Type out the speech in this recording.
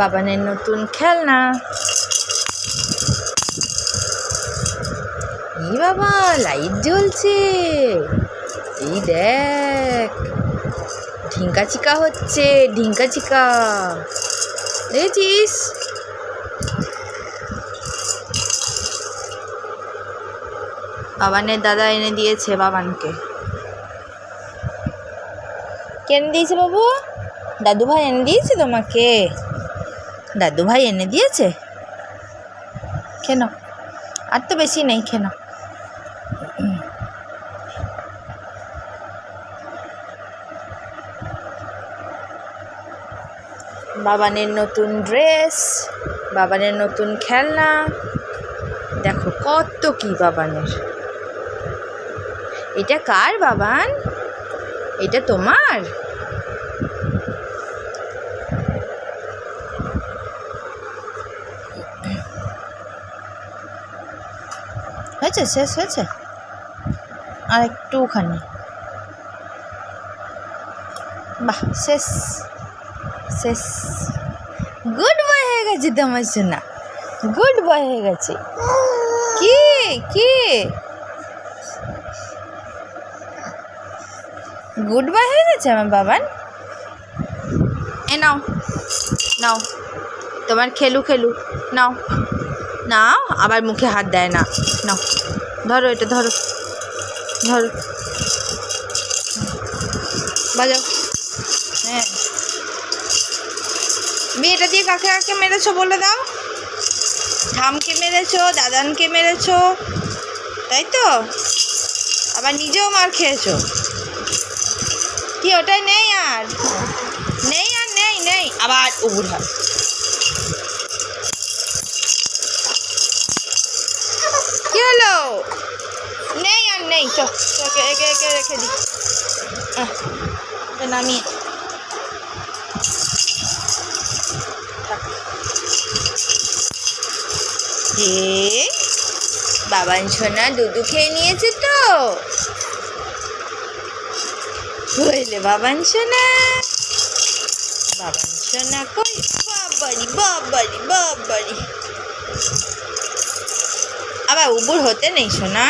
বাবানের নতুন খেলনা। এই বাবা লাইট জ্বলছে, এই দেখ ঢিঙ্কা চিকা হচ্ছে, ঢিঙ্কা চিকা দেখেছিস? বাবানের দাদা এনে দিয়েছে বাবানকে। কে এনে দিয়েছে বাবু? দাদু ভাই এনে দিয়েছে তোমাকে? দাদু ভাই এনে দিয়েছে? কেন? আর তো বেশি নেই, কেন? বাবানের নতুন ড্রেস, বাবানের নতুন খেলনা, দেখো কত কি বাবানের। এটা কার বাবান? এটা তোমার? হয়েছে? শেষ হয়েছে? আর একটুখানি, বাহ শেষ শেষ। গুড বয় হয়ে গেছে তোমার সোনা, গুড বয় হয়ে গেছে। কি কি গুড বয় হয়ে গেছে আমার বাবান? এ নাও নাও তোমার খেলু খেলু, নাও নাও, আবার মুখে হাত দেয় না। নাও ধরো, এটা ধরো ধরো, বাজাও। হ্যাঁ, এটা দিয়ে কাকে কাকে মেরেছো বলে দাও। ঠামকে মেরেছো, দাদানকে মেরেছো, তাই তো? আবার নিজেও মার খেয়েছো। কি ওটাই নেই আর? নেই আর নেই নেই, আবার উবুর হয়। কি হলো? নেই আর নেই, চকে একে একে রেখে দিই, নামিয়ে। বাবান সোনা দুধু খেয়ে নিয়েছে তো? বুঝলে বাবান সোনা, বাবান সোনা কই? বাবারি বাবারি বাবারি, আবার উবুর হতে নেই সোনা।